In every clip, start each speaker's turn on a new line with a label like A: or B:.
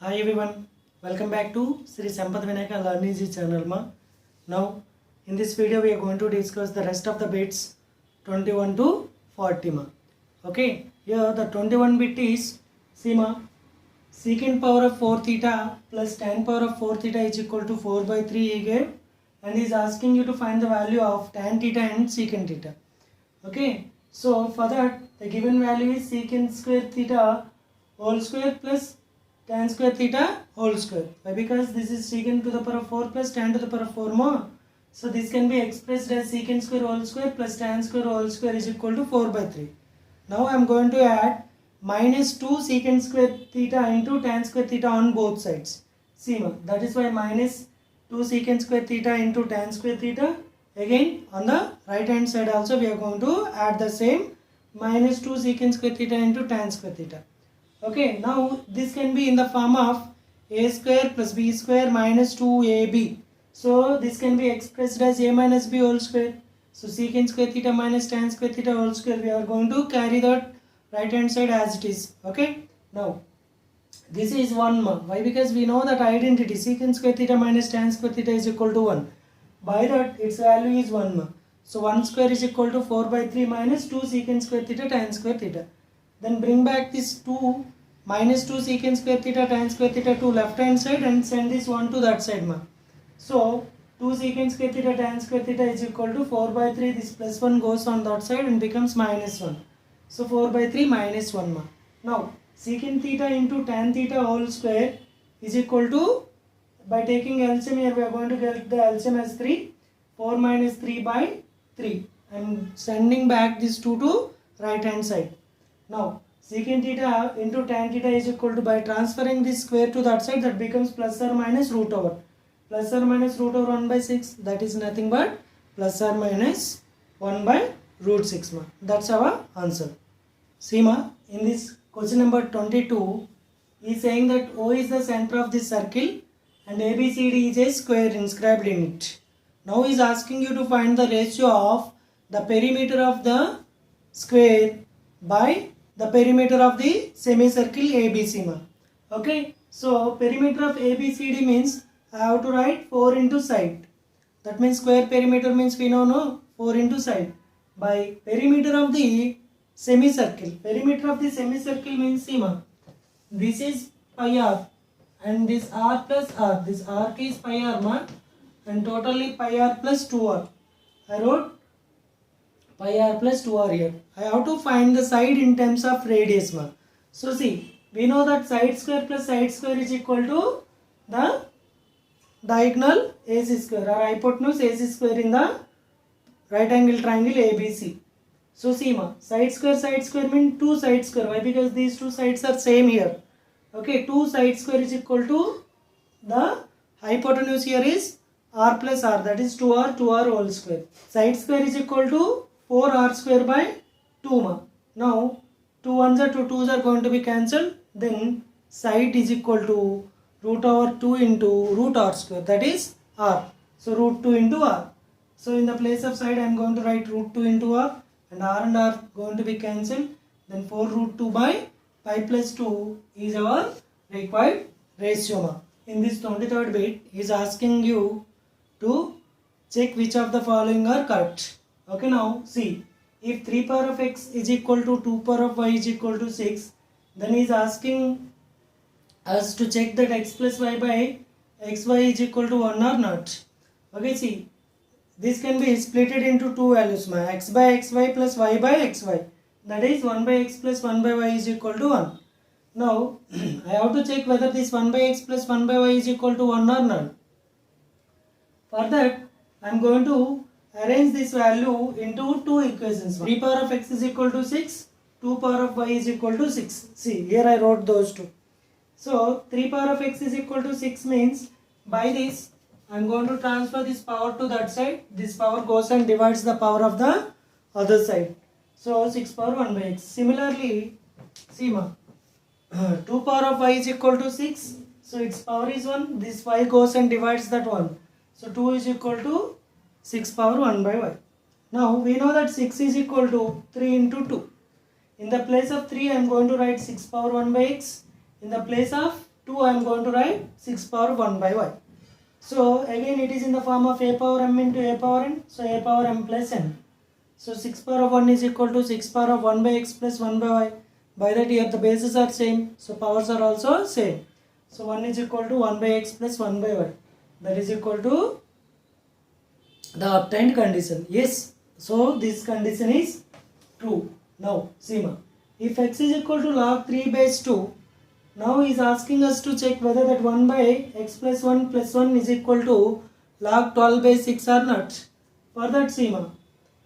A: Hi everyone, welcome back to Sri Sampath Vinayaka Learn Easy channel ma. Now in this video we are going to discuss the rest of the bits 21 to 40 ma. Okay, here the 21 bit is see ma, secant power of 4 theta plus tan power of 4 theta is equal to 4 by 3 he gave, and he is asking you to find the value of tan theta and secant theta. Okay, so for that the given value is secant square theta whole square plus tan square theta whole square. Why? Because this is secant to the power of 4 plus tan to the power of 4 more. So this can be expressed as secant square whole square plus tan square whole square is equal to 4 by 3. Now I am going to add minus 2 secant square theta into tan square theta on both sides. See, that is why minus 2 secant square theta into tan square theta. Again on the right hand side also we are going to add the same minus 2 secant square theta into tan square theta. Okay, now this can be in the form of a square plus b square minus 2ab. So this can be expressed as a minus b whole square. So secant square theta minus tan square theta whole square, we are going to carry that right hand side as it is. Okay, now this is 1 ma. Why? Because we know that identity secant square theta minus tan square theta is equal to 1. By that its value is 1 ma. So 1 square is equal to 4 by 3 minus 2 secant square theta tan square theta. Then bring back this 2 minus 2 secant square theta tan square theta to left hand side and send this 1 to that side ma. So 2 secant square theta tan square theta is equal to 4 by 3, this plus 1 goes on that side and becomes minus 1. So 4 by 3 minus 1 ma. Now secant theta into tan theta whole square is equal to, by taking LCM here we are going to get the LCM as 3, 4 minus 3 by 3. I am sending back this 2 to right hand side. Now secant theta into tan theta is equal to, by transferring this square to that side, that becomes plus or minus root over. Plus or minus root over 1 by 6, that is nothing but plus or minus 1 by root 6 ma. That's our answer. See ma, in this question number 22, he is saying that O is the center of this circle and ABCD is a square inscribed in it. Now he is asking you to find the ratio of the perimeter of the square by the perimeter of the semicircle ABC ma. Okay, so perimeter of ABCD means I have to write 4 into side. That means square perimeter means we know no 4 into side. By perimeter of the semicircle, perimeter of the semicircle means see ma, this is pi r and this r plus r, this arc is pi r ma, and totally pi r plus 2r. I wrote pi r plus 2r here. I have to find the side in terms of radius ma. So see, we know that side square plus side square is equal to the diagonal AC square or hypotenuse AC square in the right angle triangle ABC. So see ma, side square means 2 side square. Why? Because these two sides are same here. Okay, 2 side square is equal to the hypotenuse here is r plus r, that is 2r whole square. Side square is equal to 4r square by 2 ma. Now 2 1s are 2 2s are going to be cancelled. Then side is equal to root over 2 into root r square, that is r. So root 2 into r. So in the place of side I am going to write root 2 into r, and r going to be cancelled. Then 4 root 2 by pi plus 2 is our required ratio ma. In this 23rd bit he is asking you to check which of the following are correct. Okay, now see, if 3 power of x is equal to 2 power of y is equal to 6, then he is asking us to check that x plus y by xy is equal to 1 or not. Okay, see, this can be split into two values ma, x by xy plus y by xy, that is 1 by x plus 1 by y is equal to 1. Now I have to check whether this 1 by x plus 1 by y is equal to 1 or not. For that I am going to arrange this value into two equations. 3 power of x is equal to 6, 2 power of y is equal to 6. See, here I wrote those two. So 3 power of x is equal to 6 means, by this I am going to transfer this power to that side. This power goes and divides the power of the other side. So 6 power 1 by x. Similarly, see ma, 2 power of y is equal to 6. So its power is 1. This y goes and divides that 1. So 2 is equal to 6 power 1 by y. Now we know that 6 is equal to 3 into 2. In the place of 3 I am going to write 6 power 1 by x. In the place of 2 I am going to write 6 power 1 by y. So again it is in the form of a power m into a power n. So a power m plus n. So 6 power of 1 is equal to 6 power of 1 by x plus 1 by y. By that here the bases are same. So powers are also same. So 1 is equal to 1 by x plus 1 by y. That is equal to the obtained condition. Yes. So this condition is true. Now see ma. If x is equal to log 3 base 2. Now he is asking us to check whether that 1 by x plus 1 is equal to log 12 base 6 or not. For that see ma.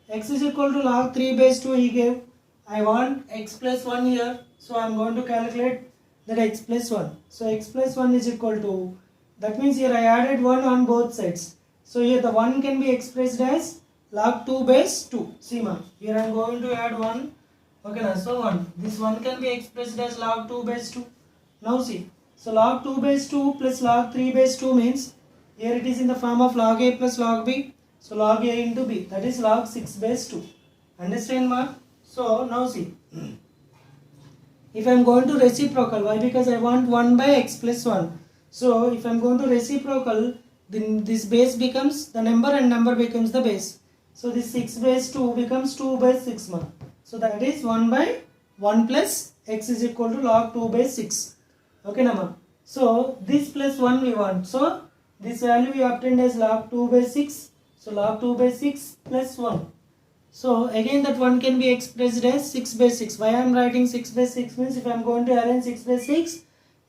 A: X is equal to log 3 base 2 he gave. I want x plus 1 here. So I am going to calculate that x plus 1. So x plus 1 is equal to, that means here I added 1 on both sides. So here the 1 can be expressed as log 2 base 2. See ma. Here I am going to add 1. Okay na. So 1. This 1 can be expressed as log 2 base 2. Now see. So log 2 base 2 plus log 3 base 2 means here it is in the form of log a plus log b. So log a into b, that is log 6 base 2. Understand ma? So now see. If I am going to reciprocal, why? Because I want 1 by x plus 1. So if I am going to reciprocal, then this base becomes the number and number becomes the base. So this 6 base 2 becomes 2 base 6 ma. So that is 1 by 1 plus x is equal to log 2 base 6. Okay na ma? So this plus 1 we want. So this value we obtained as log 2 base 6. So log 2 base 6 plus 1. So again that 1 can be expressed as 6 base 6. Why I am writing 6 base 6 means if I am going to arrange 6 base 6,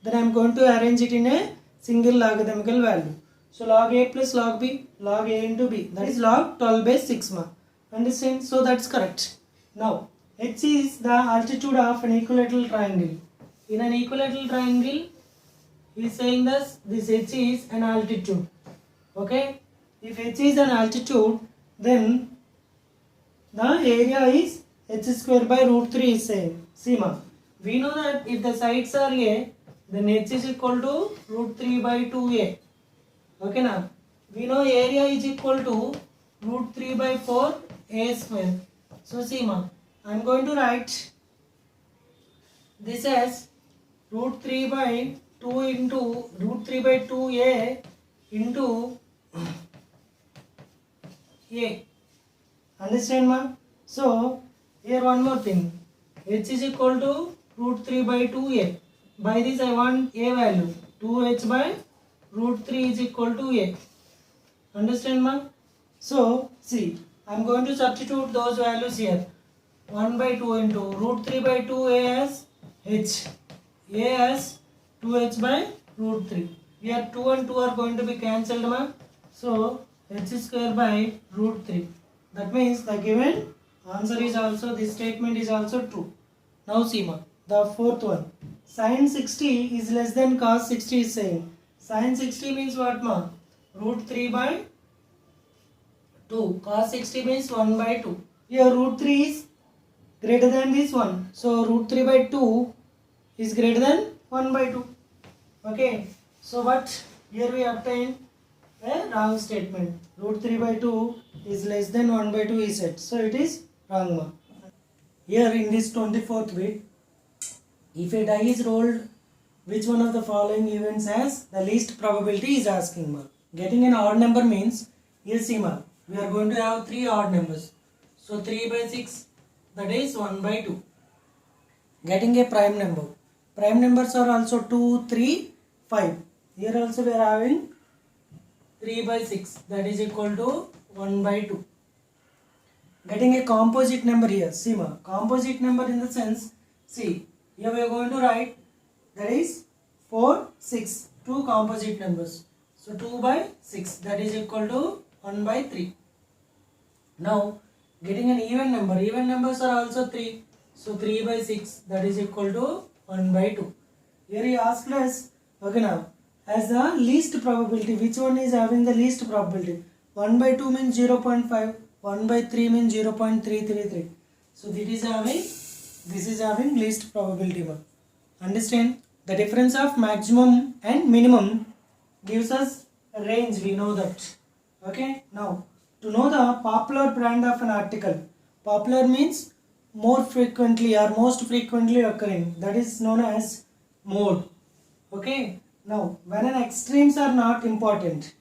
A: then I am going to arrange it in a single logarithmical value. So log a plus log b, log a into b, that is log 12 base 6 ma. Understand? So that's correct. Now h is the altitude of an equilateral triangle. In an equilateral triangle, he is saying this h is an altitude. Okay? If h is an altitude, then the area is h square by root 3 is saying. See ma. We know that if the sides are a, then h is equal to root 3 by 2a. Okay na? We know area is equal to root 3 by 4 a square. So see ma. I am going to write this as root 3 by 2 into root 3 by 2a into a. Understand ma? So here one more thing. H is equal to root 3 by 2a. By this I want a value. 2h by root 3 is equal to a. Understand ma? So see, I am going to substitute those values here. 1 by 2 into root 3 by 2a as h. A as 2h by root 3. Here 2 and 2 are going to be cancelled ma. So h square by root 3. That means the given answer is also, this statement is also true. Now see ma, the fourth one. Sin 60 is less than cos 60 is saying. Sin 60 means what ma? Root 3 by 2. Cos 60 means 1 by 2. Here root 3 is greater than this one. So root 3 by 2 is greater than 1 by 2. Okay. So what? Here we obtain a wrong statement. Root 3 by 2 is less than 1 by 2 is said. So it is wrong ma. Here in this 24th bit, if a die is rolled, which one of the following events has the least probability is asking ma. Getting an odd number means, here see ma, we are going to have 3 odd numbers. So 3 by 6, that is 1 by 2. Getting a prime number. Prime numbers are also 2, 3, 5. Here also we are having 3 by 6, that is equal to 1 by 2. Getting a composite number here. See ma, composite number in the sense, see, here we are going to write, that is 4, 6, 2 composite numbers. So 2 by 6, that is equal to 1 by 3. Now, getting an even number. Even numbers are also 3. So 3 by 6, that is equal to 1 by 2. Here he asked us, okay now, as the least probability, which one is having the least probability? 1 by 2 means 0.5, 1 by 3 means 0.333. So this is having least probability one. Understand? The difference of maximum and minimum gives us a range, we know that. Okay, now to know the popular brand of an article. Popular means more frequently or most frequently occurring. That is known as mode. Okay, now when an extremes are not important,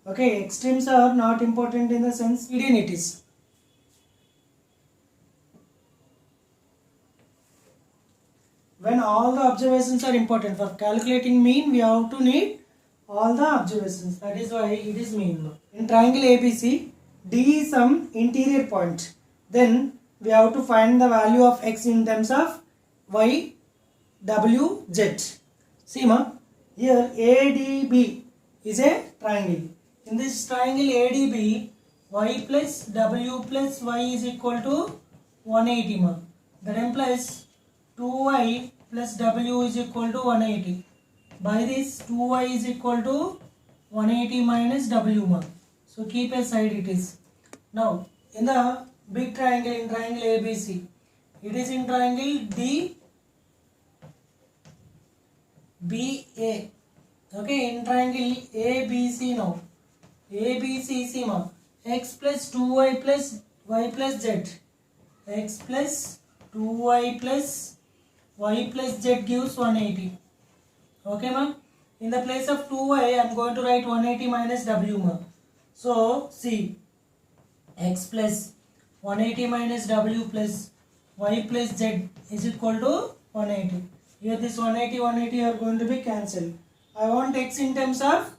A: okay, extremes are not important in the sense median it is. When all the observations are important, for calculating mean we have to need all the observations, that is why it is mean. In triangle ABC, D is some interior point, then we have to find the value of x in terms of y, w, z. See ma, here ADB is a triangle. In this triangle ADB, y plus w plus y is equal to 180 ma. That implies 2y plus w is equal to 180. By this 2y is equal to 180 minus w ma. So keep aside it is. Now in the big triangle, in triangle ABC, it is in triangle DBA. Okay, in triangle ABC now. ABC see ma, x plus 2y plus y plus z. X plus 2y plus y plus z gives 180. Okay ma. In the place of 2y I am going to write 180 minus w ma. So see, x plus 180 minus w plus y plus z is equal to 180. Here this 180 are going to be cancelled. I want x in terms of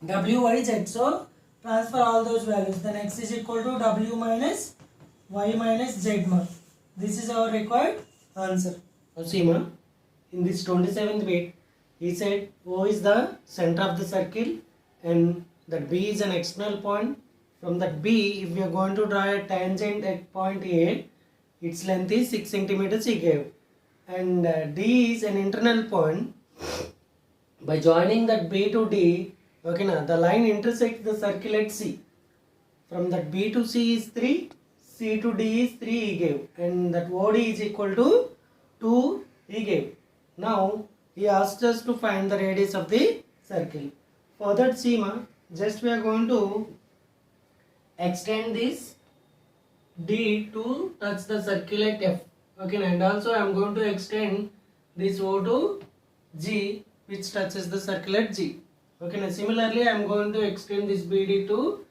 A: w, y, z. So transfer all those values. Then x is equal to w minus y minus z ma. This is our required answer. Now see ma, in this 27th bit, he said O is the center of the circle and that B is an external point. From that B, if we are going to draw a tangent at point A, its length is 6 centimeters he gave. And D is an internal point. By joining that B to D, okay na, the line intersects the circle at C. From that B to C is 3, C to D is 3 he gave. And that OD is equal to 2 he gave. Now, he asked us to find the radius of the circle. For that schema, just we are going to extend this D to touch the circle at F. Okay, and also I am going to extend this O to G, which touches the circle at G. Okay, now similarly I am going to extend this BD to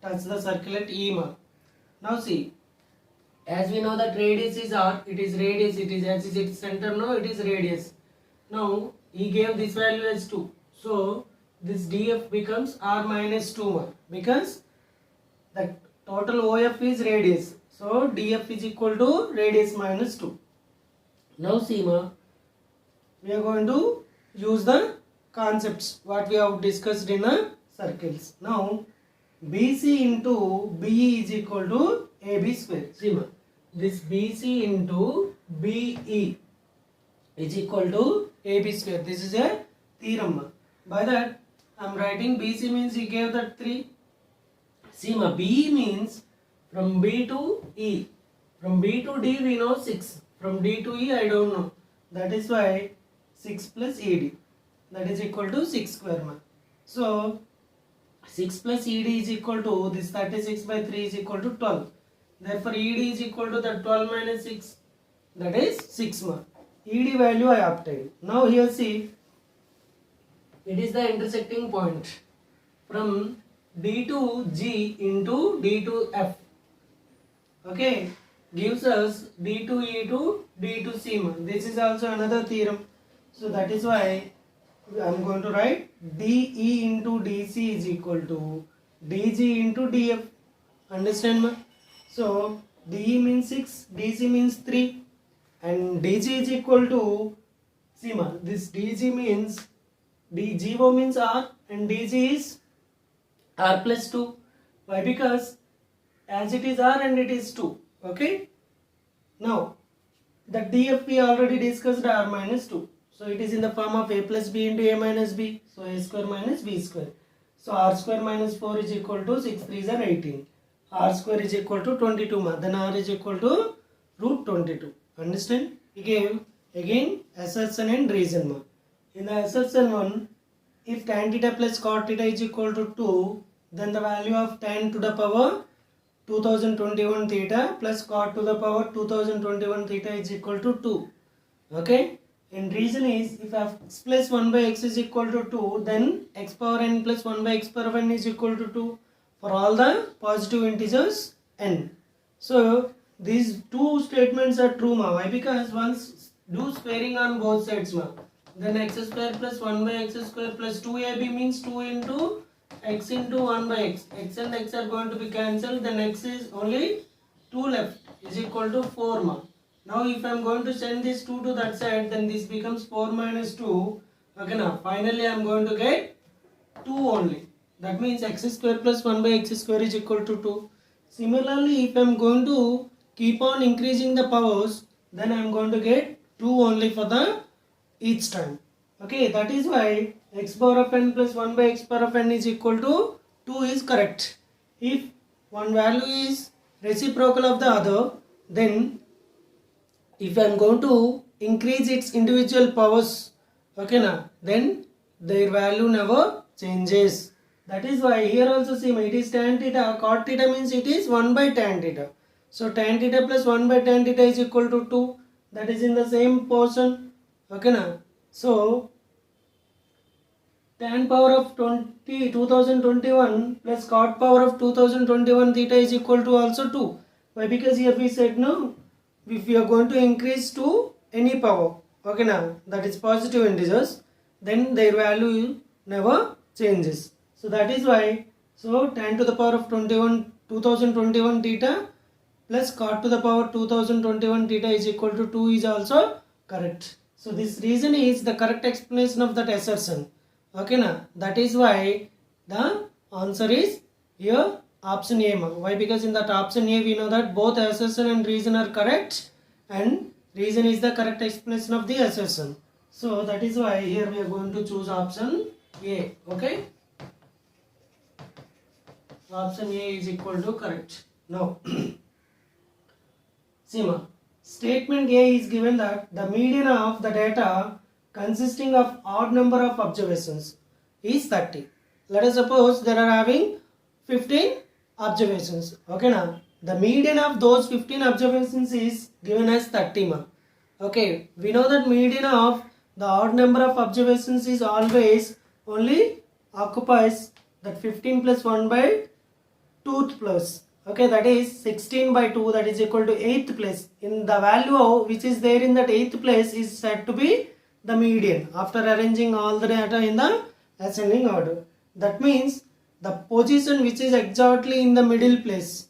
A: touch the circle at E ma. Now see, as we know that radius is R, it is radius, it is as is its center, no, it is radius. Now he gave this value as 2. So this DF becomes R minus 2 ma, because the total OF is radius. So DF is equal to radius minus 2. Now see ma, we are going to use the concepts what we have discussed in the circles. Now BC into BE is equal to AB square. See ma, this BC into BE is equal to AB square. This is a theorem. By that I am writing BC means he gave that 3. See ma, BE means from B to E. From B to D we know 6. From D to E I don't know. That is why 6 plus ED. That is equal to 6 square ma. So 6 plus ED is equal to this 36 by 3 is equal to 12. Therefore ED is equal to the 12 minus 6. That is 6 ma. ED value I obtained. Now here see, it is the intersecting point from D to G into D to F. Okay, gives us D to E to D to C. This is also another theorem. So that is why I am going to write DE into DC is equal to DG into DF. Understand ma? So DE means 6, DC means 3 and DG is equal to, see ma, this DG means DGO means R and DG is R plus 2. Why? Because as it is R and it is 2. Okay. Now the DF we already discussed, R minus 2. So it is in the form of A plus B into A minus B. So A square minus B square. So R square minus 4 is equal to 6 3s are 18. R square is equal to 22 ma. Then R is equal to root 22. Understand? He gave again assertion and reason ma. In the assertion one, if tan theta plus cot theta is equal to 2, then the value of tan to the power 2021 theta plus cot to the power 2021 theta is equal to 2. Okay. And reason is, if x plus 1 by x is equal to 2, then x power n plus 1 by x power n is equal to 2 for all the positive integers n. So these two statements are true, ma. Why? Because once do squaring on both sides, ma. Then x square plus 1 by x square plus 2ab means 2 into x into 1 by x. X and x are going to be cancelled. Then x is only 2 left is equal to 4, ma. Now if I am going to send this 2 to that side, then this becomes 4 minus 2. Okay, now finally I am going to get 2 only. That means x square plus 1 by x square is equal to 2. Similarly, if I am going to keep on increasing the powers, then I am going to get 2 only for the each time. Okay, that is why x power of n plus 1 by x power of n is equal to 2 is correct. If one value is reciprocal of the other, then if I am going to increase its individual powers, okay na, then their value never changes. That is why here also see, it is tan theta, cot theta means it is 1 by tan theta. So tan theta plus 1 by tan theta is equal to 2. That is in the same portion. Okay na. So tan power of 2021 plus cot power of 2021 theta is equal to also 2. Why? Because here we said no, if we are going to increase to any power, okay now, that is positive integers, then their value never changes. So that is why, so tan to the power of 2021 theta plus cot to the power 2021 theta is equal to 2 is also correct. So this reason is the correct explanation of that assertion. Okay na, that is why the answer is here option A. Why? Because in that option A we know that both assertion and reason are correct, and reason is the correct explanation of the assertion. So that is why here we are going to choose option A. Okay, option A is equal to correct. Now see ma, statement A is given that the median of the data consisting of odd number of observations is 30. Let us suppose there are having 15 observations. Okay now, the median of those 15 observations is given as 30 ma. Okay, we know that median of the odd number of observations is always only occupies that 15 plus 1 by 2th place. Okay, that is 16 by 2, that is equal to 8th place. In the value which is there in that 8th place is said to be the median after arranging all the data in the ascending order. That means the position which is exactly in the middle place,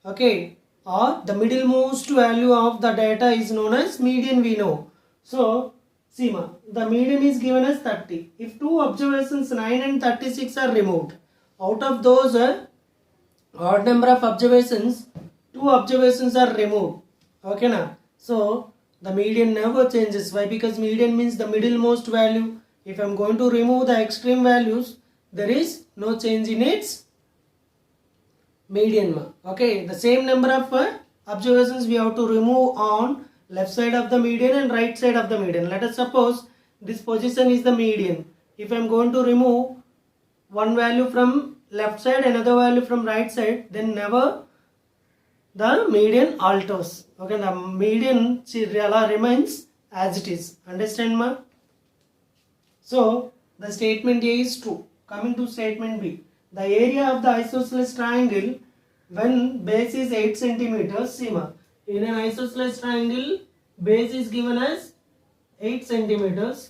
A: okay, or the middlemost value of the data is known as median, we know. So see ma, the median is given as 30. If two observations 9 and 36 are removed, out of those odd number of observations, 2 observations are removed. Okay na. So the median never changes. Why? Because median means the middlemost value. If I am going to remove the extreme values, there is no change in its median ma. Okay, the same number of observations we have to remove on left side of the median and right side of the median. Let us suppose this position is the median. If I am going to remove one value from left side, another value from right side, then never the median alters. Okay, the median remains as it is. Understand ma? So the statement A is true. Coming to statement B, the area of the isosceles triangle when base is 8 centimeters. See ma, in an isosceles triangle, base is given as 8 centimeters.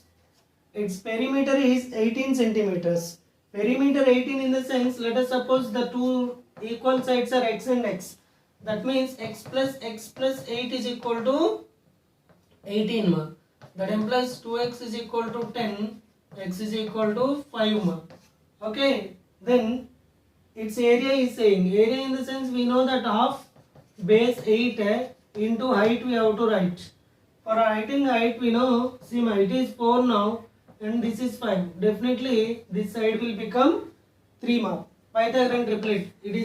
A: Its perimeter is 18 centimeters. Perimeter 18 in the sense, let us suppose the two equal sides are x and x. That means x plus 8 is equal to 18 ma. That implies 2x is equal to 10, x is equal to 5 ma. Okay, then its area is saying, area in the sense we know that half base 8 into height we have to write. For writing height we know, see ma, it is 4 now and this is 5. Definitely this side will become 3 ma. Pythagorean triplet. It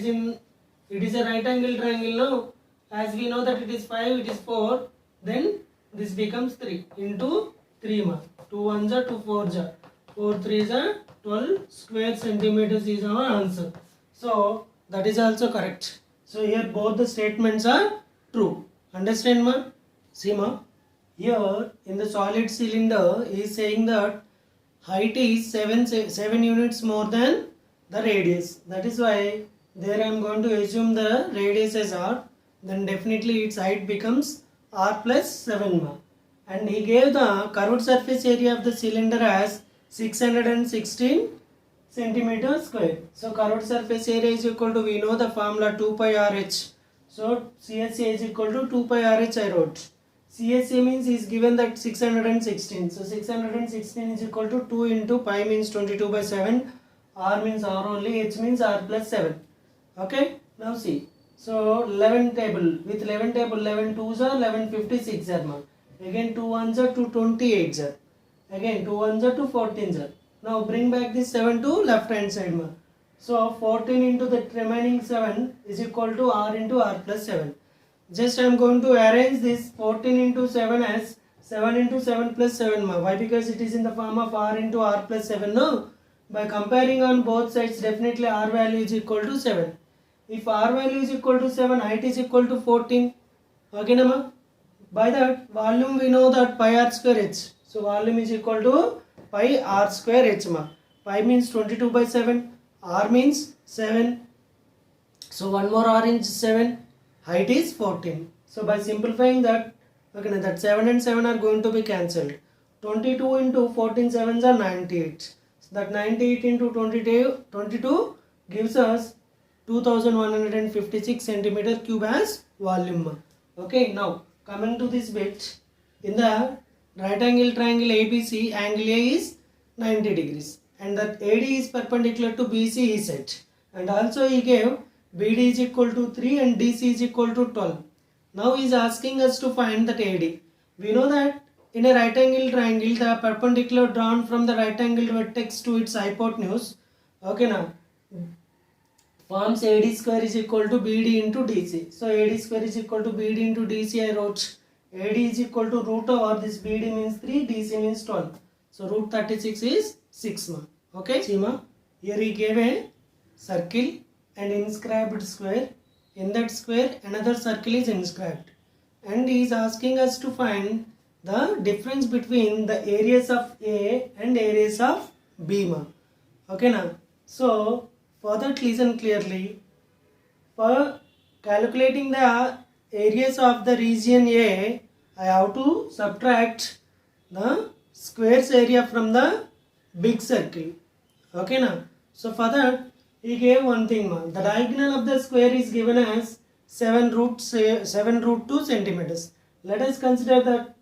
A: is a right angle triangle now. As we know that it is 5, it is 4. Then this becomes 3 into 3 ma. 2 1s are 2 4s are. 4 3s are 12 square centimeters is our answer. So that is also correct. So here both the statements are true. Understand ma? See ma? Here in the solid cylinder he is saying that height is 7 units more than the radius. That is why there I am going to assume the radius as r, then definitely its height becomes r plus 7 ma. And he gave the curved surface area of the cylinder as 616 centimeter square. So curved surface area is equal to, we know the formula 2 pi RH. So CSA is equal to 2 pi RH I wrote. CSA means is given that 616. So 616 is equal to 2 into pi means 22 by 7. R means R only. H means R plus 7. Okay. Now see. So 11 table. With 11 table, 11 2s are 1156 are. Again 2 1s are 228 are. Again 2 1s are 214 are. Now bring back this 7 to left hand side. So 14 into the remaining 7 is equal to R into R plus 7. Just I am going to arrange this 14 into 7 as 7 into 7 plus 7 ma. Why? Because it is in the form of R into R plus 7. No. By comparing on both sides, definitely R value is equal to 7. If R value is equal to 7, height is equal to 14. Okay na? By that volume we know that pi r square h. So volume is equal to pi r square h ma. Pi means 22 by 7. R means 7. So one more R is 7. Height is 14. So by simplifying that, okay, that 7 and 7 are going to be cancelled. 22 into 14 sevens are 98. So that 98 into 22 gives us 2156 centimeter cube as volume. Okay, now coming to this bit, in the right angle triangle ABC, angle A is 90 degrees and that AD is perpendicular to BC he said, and also he gave BD is equal to 3 and DC is equal to 12. Now he is asking us to find that AD. We know that in a right angle triangle, the perpendicular drawn from the right angle vertex to its hypotenuse, okay now, forms AD square is equal to BD into DC. So AD square is equal to BD into DC I wrote. AD is equal to root over this BD means 3, DC means 12. So root 36 is 6 ma. Okay, see ma, here he gave a circle and inscribed square. In that square another circle is inscribed and he is asking us to find the difference between the areas of A and areas of B ma. Okay na. So for that listen clearly. For calculating the areas of the region A, I have to subtract the square's area from the big circle. Okay na. So for that he gave one thing ma. The diagonal of the square is given as 7 root 2 centimeters. Let us consider the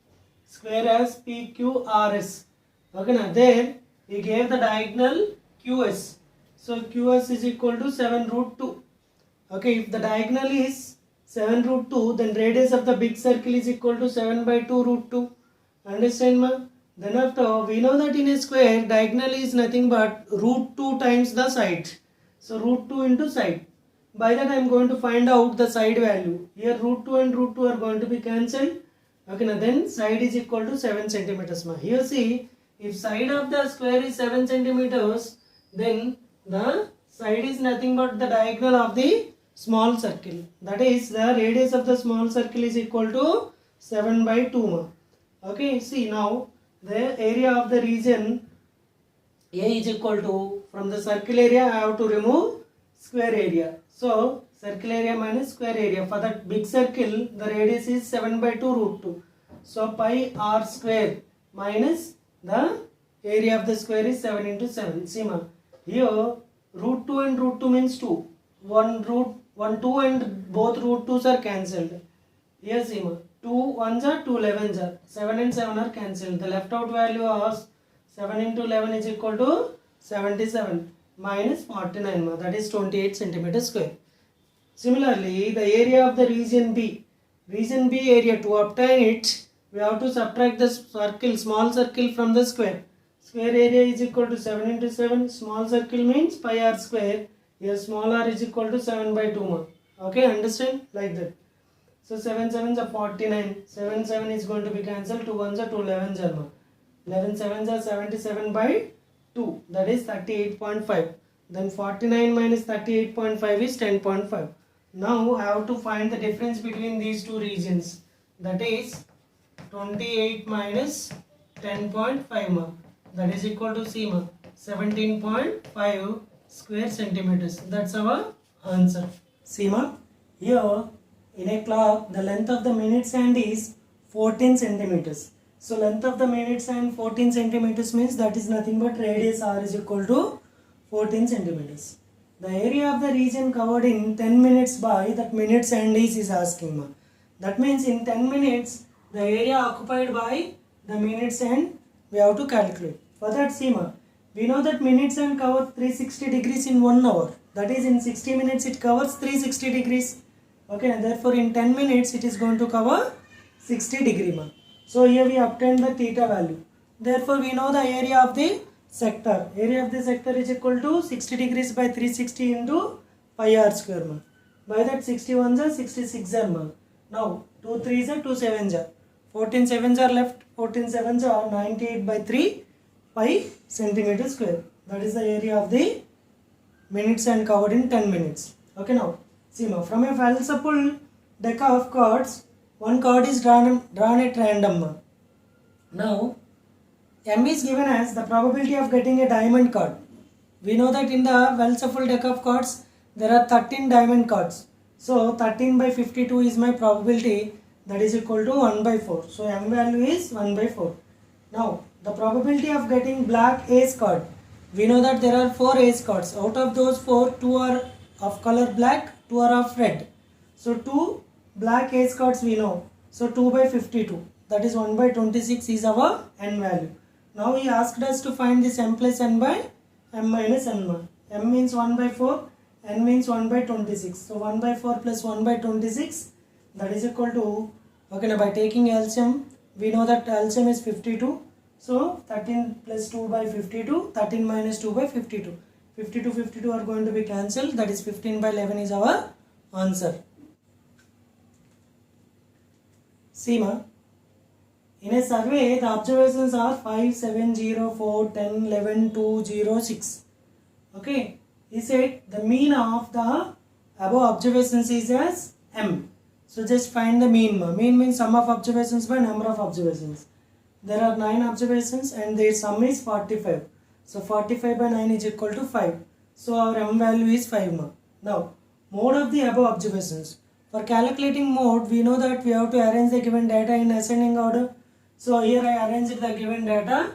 A: square as PQRS. Okay na. There he gave the diagonal QS. So QS is equal to 7 root 2. Okay, if the diagonal is 7 root 2, then radius of the big circle is equal to 7 by 2 root 2. Understand ma? Then after we know that in a square diagonal is nothing but root 2 times the side. So root 2 into side. By that I am going to find out the side value. Here root 2 and root 2 are going to be cancelled. Okay, now then side is equal to 7 centimeters. Here see, if side of the square is 7 centimeters, then the side is nothing but the diagonal of the small circle. That is, the radius of the small circle is equal to 7 by 2. Okay, see now the area of the region A is equal to, from the circle area I have to remove square area. So circle area minus square area. For that big circle the radius is 7 by 2 root 2. So pi r square minus the area of the square is 7 into 7. See ma, here root 2 and root 2 means 2. 1 2 and both root 2's are cancelled. Here see ma, 2 1s are 2 11s are. 7 and 7 are cancelled. The left out value was 7 into 11 is equal to 77 minus 49 ma, that is 28 centimeter square. Similarly, the area of the region B area, to obtain it we have to subtract the circle, small circle from the square. Square area is equal to 7 into 7. Small circle means pi r square. Here small r is equal to 7 by 2 ma. Okay, understand? Like that. So 7 7s are 49. 7 7 is going to be cancelled. 2 1s are 2 11s are ma. 11 7s are 77 by 2. That is 38.5. Then 49 minus 38.5 is 10.5. Now I have to find the difference between these two regions. That is 28 minus 10.5 ma, that is equal to C ma, 17.5 square centimeters. That's our answer. See ma, here in a clock the length of the minutes hand is 14 centimeters. So length of the minutes hand 14 centimeters means that is nothing but radius r is equal to 14 centimeters. The area of the region covered in 10 minutes by that minutes hand is asking ma. That means in 10 minutes the area occupied by the minutes hand we have to calculate. For that, see ma, we know that minutes hand cover 360 degrees in 1 hour. That is in 60 minutes it covers 360 degrees. Okay, and therefore in 10 minutes it is going to cover 60 degree ma. So here we obtained the theta value. Therefore we know the area of the sector. Area of the sector is equal to 60 degrees by 360 into pi r square ma. By that 61 are 66 are ma. Now 2 3s are 2 7s are. 14 7s are left. 14 7s are 98 by 3 pi centimeter square. That is the area of the minutes and covered in 10 minutes. Okay, now see ma, from a falsifiable deck of cards, one card is drawn at random ma. Now M is given as the probability of getting a diamond card. We know that in the well-shuffled deck of cards there are 13 diamond cards. So 13 by 52 is my probability, that is equal to 1 by 4. So M value is 1 by 4. Now the probability of getting black ace card. We know that there are 4 ace cards. Out of those 4, 2 are of color black, 2 are of red. So 2 black ace cards we know. So 2 by 52, that is 1 by 26 is our N value. Now he asked us to find this M plus N by M minus N1. M means 1 by 4, N means 1 by 26. So 1 by 4 plus 1 by 26, that is equal to, okay, now by taking LCM, we know that LCM is 52. So 13 plus 2 by 52, 13 minus 2 by 52. 52 are going to be cancelled, that is 15 by 11 is our answer. See ma, in a survey the observations are 5, 7, 0, 4, 10, 11, 2, 0, 6. Okay, he said the mean of the above observations is as M. So just find the mean ma. Mean means sum of observations by number of observations. There are 9 observations and their sum is 45. So 45 by 9 is equal to 5. So our M value is 5 ma. Now mode of the above observations. For calculating mode, we know that we have to arrange the given data in ascending order. So here I arranged the given data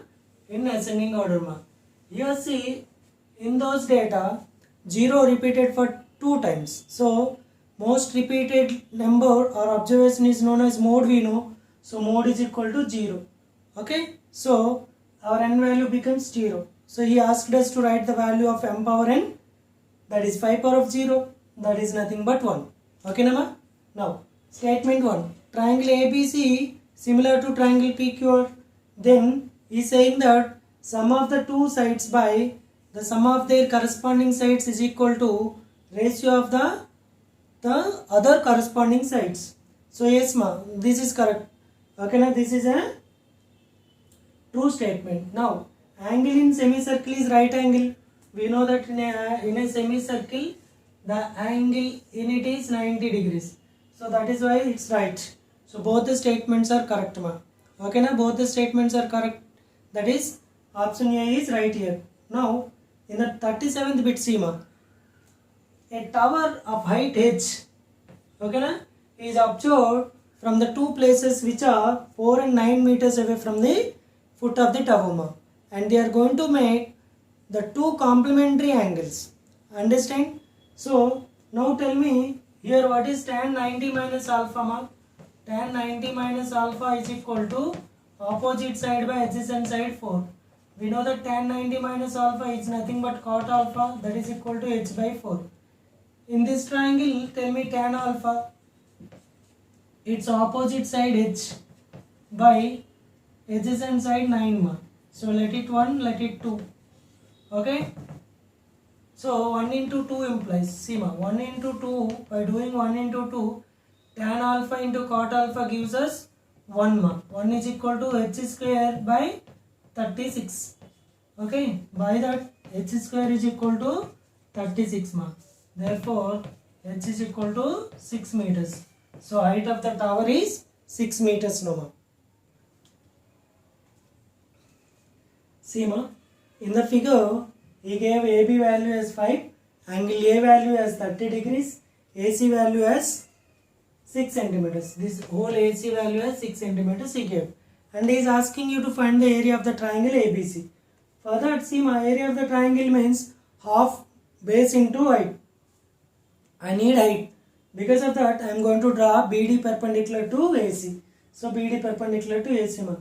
A: in ascending order ma. Here see, in those data 0 repeated for 2 times. So most repeated number or observation is known as mode we know. So mode is equal to 0. Okay, so our N value becomes 0. So he asked us to write the value of M power N, that is 5 power of 0, that is nothing but 1. Okay nama? Now statement 1, triangle ABC similar to triangle PQR. Then he is saying that sum of the two sides by the sum of their corresponding sides is equal to ratio of the other corresponding sides. So yes ma, this is correct. Okay na, this is a true statement. Now angle in semicircle is right angle. We know that in a semicircle the angle in it is 90 degrees. So that is why it's right. So both the statements are correct ma. Okay na, both the statements are correct. That is option A is right here. Now in the 37th bit see ma, a tower of height h, okay na, is observed from the two places which are 4 and 9 meters away from the foot of the tower ma, and they are going to make the two complementary angles. Understand? So now tell me here what is tan 90 minus alpha ma? Tan 90 minus alpha is equal to opposite side by adjacent side 4. We know that tan 90 minus alpha is nothing but cot alpha, that is equal to h by 4. In this triangle, tell me tan alpha, its opposite side h by adjacent side 9 ma. So let it 1, let it 2. Okay. So 1 into 2 implies, see ma, 1 into 2, by doing 1 into 2, tan alpha into cot alpha gives us 1 ma. 1 is equal to h square by 36. Okay, by that h square is equal to 36 ma. Therefore h is equal to 6 meters. So height of the tower is 6 meters no ma. See ma, in the figure he gave AB value as 5, angle A value as 30 degrees, AC value as 6 centimeters. This whole AC value as 6 centimeters he gave, and he is asking you to find the area of the triangle ABC. For that, see my area of the triangle means half base into height. I need height. Because of that, I am going to draw BD perpendicular to AC. So BD perpendicular to AC ma.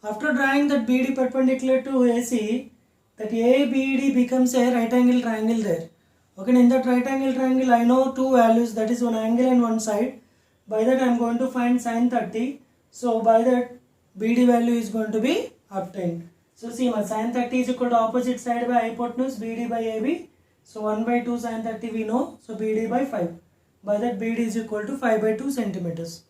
A: After drawing that BD perpendicular to AC, that ABD becomes a right angle triangle there. Okay, in that right angle triangle, I know two values, that is one angle and one side. By that, I am going to find sin 30. So by that, BD value is going to be obtained. So see, my sin 30 is equal to opposite side by hypotenuse BD by AB. So 1 by 2 sin 30 we know. So BD by 5. By that, BD is equal to 5 by 2 centimeters.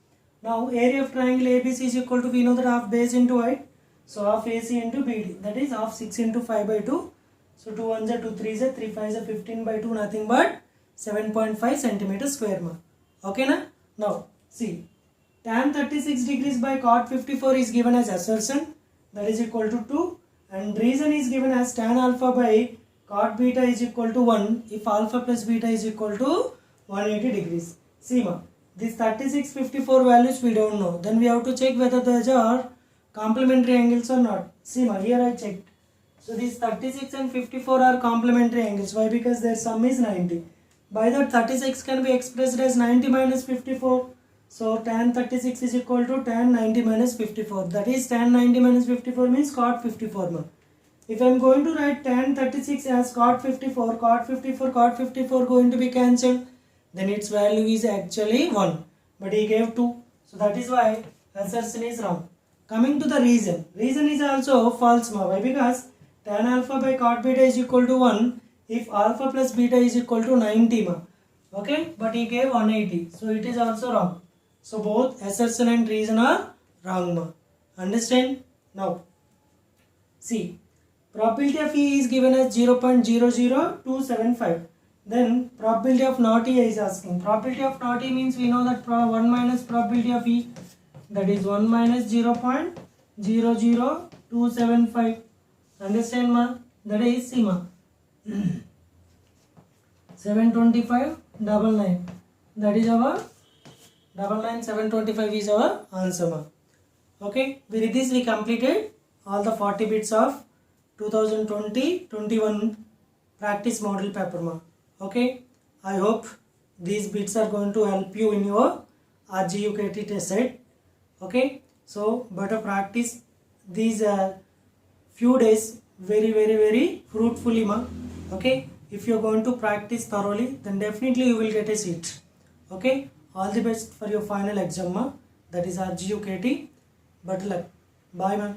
A: Now area of triangle ABC is equal to, we know that half base into height. So half AC into BD, that is half 6 into 5 by 2. So 2 1s are 2 3s are 3 5s are 15 by 2, nothing but 7.5 centimeters square ma. Okay na? Now see, tan 36 degrees by cot 54 is given as assertion, that is equal to 2, and reason is given as tan alpha by cot beta is equal to 1 if alpha plus beta is equal to 180 degrees. See ma, these 36, 54 values we don't know. Then we have to check whether those are complementary angles or not. See ma, here I checked. So these 36 and 54 are complementary angles. Why? Because their sum is 90. By that, 36 can be expressed as 90 minus 54. So tan 36 is equal to tan 90 minus 54. That is tan 90 minus 54 means cot 54 ma. If I am going to write tan 36 as cot 54, cot 54 going to be cancelled, then its value is actually 1. But he gave 2. So that is why assertion is wrong. Coming to the reason. Reason is also false ma. Why? Because tan alpha by cot beta is equal to 1 if alpha plus beta is equal to 90 ma. Okay. But he gave 180. So it is also wrong. So both assertion and reason are wrong ma. Understand? Now see. Probability of E is given as 0.00275. Then probability of not E is asking. Probability of not E means we know that 1 minus probability of E, that is 1 minus 0.00275. Understand ma? That is C ma. 725 99. That is our 725 is our answer ma. Okay. With this we completed all the 40 bits of 2020-21 practice model paper ma. Okay, I hope these bits are going to help you in your RGUKT test set. Okay, so better practice these few days very fruitfully ma. Okay, if you are going to practice thoroughly, then definitely you will get a seat. Okay, all the best for your final exam ma. That is RGUKT. Better luck. Bye ma.